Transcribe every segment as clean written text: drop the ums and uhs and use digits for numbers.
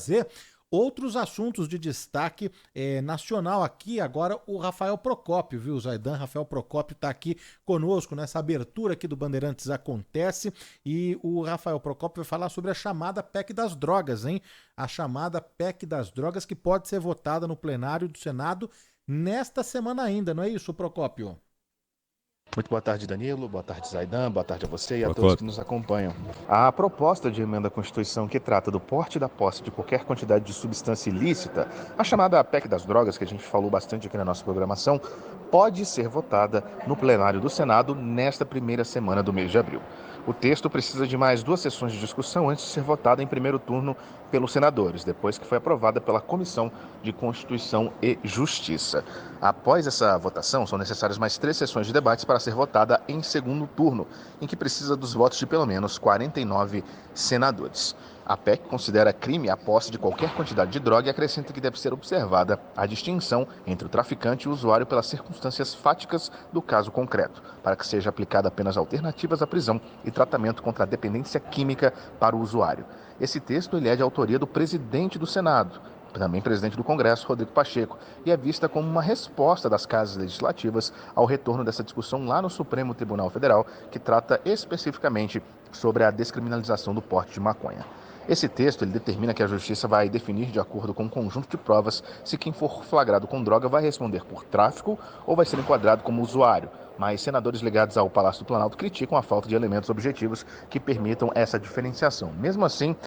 trazer outros assuntos de destaque nacional aqui. Agora o Rafael Procópio, viu, Zaidan? Rafael Procópio está aqui conosco nessa abertura aqui do Bandeirantes Acontece, e o Rafael Procópio vai falar sobre a chamada PEC das drogas, hein? A chamada PEC das drogas, que pode ser votada no plenário do Senado nesta semana ainda, não é isso, Procópio? Muito boa tarde, Danilo. Boa tarde, Zaidan. Boa tarde a você e a Boa todos tarde. que nos acompanham. A proposta de emenda à Constituição que trata do porte e da posse de qualquer quantidade de substância ilícita, a chamada PEC das drogas, que a gente falou bastante aqui na nossa programação, pode ser votada no plenário do Senado nesta primeira semana do mês de abril. O texto precisa de mais 2 sessões de discussão antes de ser votado em primeiro turno pelos senadores, depois que foi aprovada pela Comissão de Constituição e Justiça. Após essa votação, são necessárias mais 3 sessões de debates para ser votada em segundo turno, em que precisa dos votos de pelo menos 49 senadores. A PEC considera crime a posse de qualquer quantidade de droga e acrescenta que deve ser observada a distinção entre o traficante e o usuário pelas circunstâncias fáticas do caso concreto, para que seja aplicada apenas alternativas à prisão e tratamento contra a dependência química para o usuário. Esse texto ele é de autoria do presidente do Senado, também presidente do Congresso, Rodrigo Pacheco, e é vista como uma resposta das casas legislativas ao retorno dessa discussão lá no Supremo Tribunal Federal, que trata especificamente sobre a descriminalização do porte de maconha. Esse texto ele determina que a Justiça vai definir, de acordo com um conjunto de provas, se quem for flagrado com droga vai responder por tráfico ou vai ser enquadrado como usuário. Mas senadores ligados ao Palácio do Planalto criticam a falta de elementos objetivos que permitam essa diferenciação. Mesmo assim,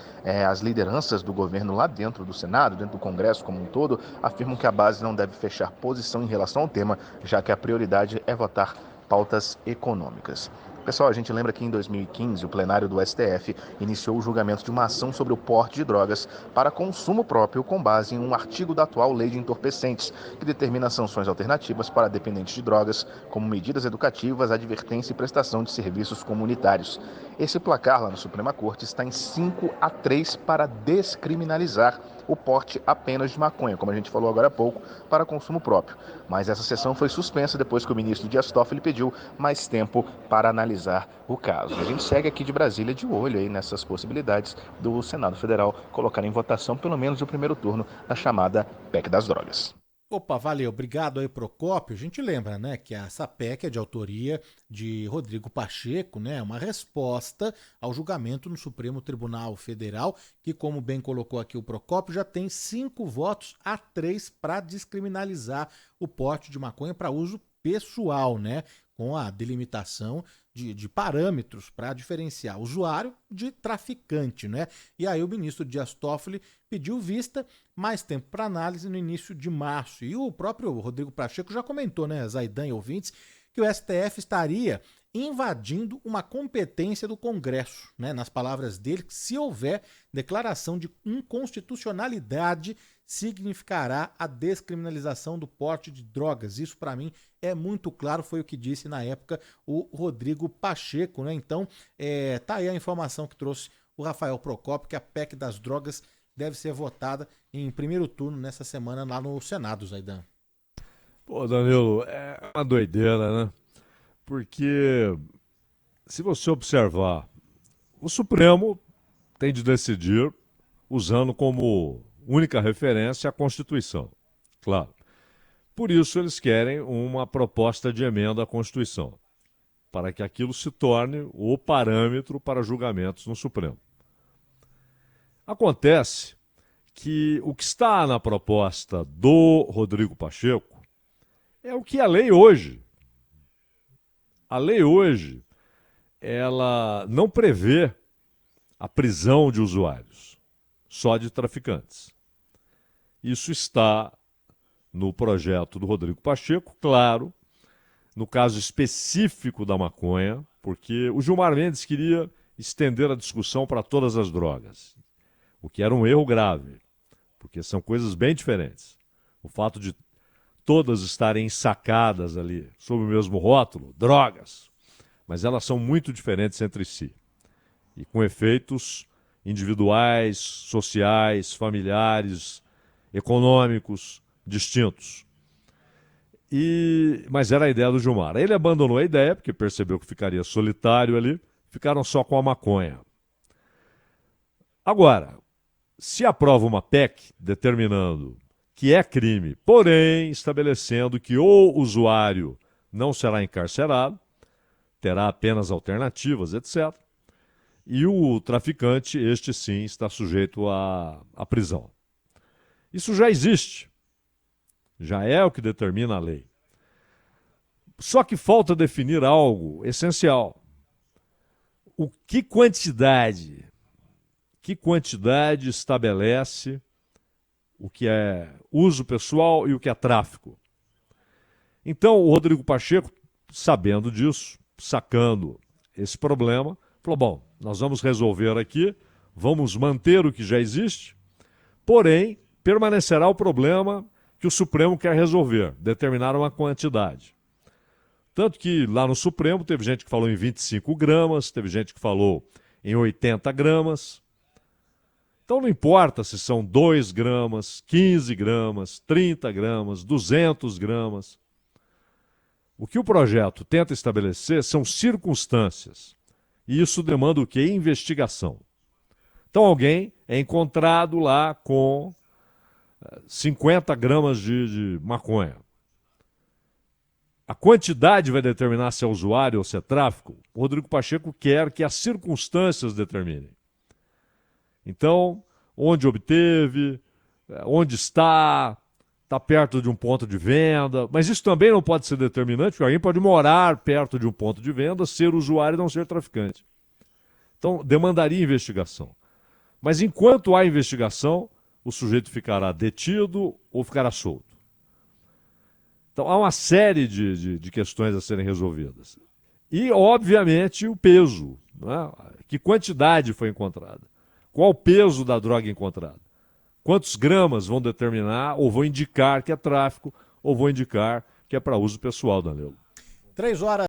as lideranças do governo lá dentro do Senado, dentro do Congresso como um todo, afirmam que a base não deve fechar posição em relação ao tema, já que a prioridade é votar pautas econômicas. Pessoal, a gente lembra que em 2015 o plenário do STF iniciou o julgamento de uma ação sobre o porte de drogas para consumo próprio com base em um artigo da atual Lei de Entorpecentes, que determina sanções alternativas para dependentes de drogas, como medidas educativas, advertência e prestação de serviços comunitários. Esse placar lá na Suprema Corte está em 5-3 para descriminalizar o porte apenas de maconha, como a gente falou agora há pouco, para consumo próprio. Mas essa sessão foi suspensa depois que o ministro Dias Toffoli pediu mais tempo para analisar o caso. A gente segue aqui de Brasília de olho aí nessas possibilidades do Senado Federal colocar em votação pelo menos o primeiro turno da chamada PEC das drogas. Opa, valeu, obrigado aí, Procópio. A gente lembra, né, que essa PEC é de autoria de Rodrigo Pacheco, né, uma resposta ao julgamento no Supremo Tribunal Federal, que, como bem colocou aqui o Procópio, já tem 5 votos a 3 para descriminalizar o porte de maconha para uso pessoal, né, com a delimitação de parâmetros para diferenciar usuário de traficante, né? E aí o ministro Dias Toffoli pediu vista, mais tempo para análise no início de março. E o próprio Rodrigo Pacheco já comentou, né, Zaidan e ouvintes, que o STF estaria invadindo uma competência do Congresso, né? Nas palavras dele, que se houver declaração de inconstitucionalidade, significará a descriminalização do porte de drogas. Isso, para mim, é muito claro, foi o que disse na época o Rodrigo Pacheco, né? Então, tá aí a informação que trouxe o Rafael Procópio, que a PEC das drogas deve ser votada em primeiro turno nessa semana lá no Senado, Zaidan. Pô, Danilo, é uma doideira, né? Porque, se você observar, o Supremo tem de decidir usando como única referência a Constituição. Claro. Por isso, eles querem uma proposta de emenda à Constituição, para que aquilo se torne o parâmetro para julgamentos no Supremo. Acontece que o que está na proposta do Rodrigo Pacheco é o que a lei hoje. A lei hoje, ela não prevê a prisão de usuários, só de traficantes. Isso está no projeto do Rodrigo Pacheco, claro, no caso específico da maconha, porque o Gilmar Mendes queria estender a discussão para todas as drogas, o que era um erro grave, porque são coisas bem diferentes. O fato de todas estarem ensacadas ali, sob o mesmo rótulo, drogas, mas elas são muito diferentes entre si, e com efeitos individuais, sociais, familiares, econômicos, distintos. Mas era a ideia do Gilmar. Ele abandonou a ideia, porque percebeu que ficaria solitário ali, ficaram só com a maconha. Agora, se aprova uma PEC determinando que é crime, porém estabelecendo que o usuário não será encarcerado, terá apenas alternativas, etc., e o traficante, este sim, está sujeito à prisão. Isso já existe. Já é o que determina a lei. Só que falta definir algo essencial. Que quantidade estabelece o que é uso pessoal e o que é tráfico? Então, o Rodrigo Pacheco, sabendo disso, sacando esse problema, falou, bom, nós vamos resolver aqui, vamos manter o que já existe, porém, permanecerá o problema que o Supremo quer resolver, determinar uma quantidade. Tanto que lá no Supremo teve gente que falou em 25 gramas, teve gente que falou em 80 gramas. Então não importa se são 2 gramas, 15 gramas, 30 gramas, 200 gramas. O que o projeto tenta estabelecer são circunstâncias. E isso demanda o quê? Investigação. Então alguém é encontrado lá com 50 gramas de maconha. A quantidade vai determinar se é usuário ou se é tráfico. O Rodrigo Pacheco quer que as circunstâncias determinem. Então, onde obteve, onde está perto de um ponto de venda. Mas isso também não pode ser determinante, porque alguém pode morar perto de um ponto de venda, ser usuário e não ser traficante. Então, demandaria investigação. Mas enquanto há investigação, o sujeito ficará detido ou ficará solto. Então, há uma série de questões a serem resolvidas. E, obviamente, o peso. Né? Que quantidade foi encontrada? Qual o peso da droga encontrada? Quantos gramas vão determinar ou vão indicar que é tráfico ou vão indicar que é para uso pessoal, Danilo? 3 horas.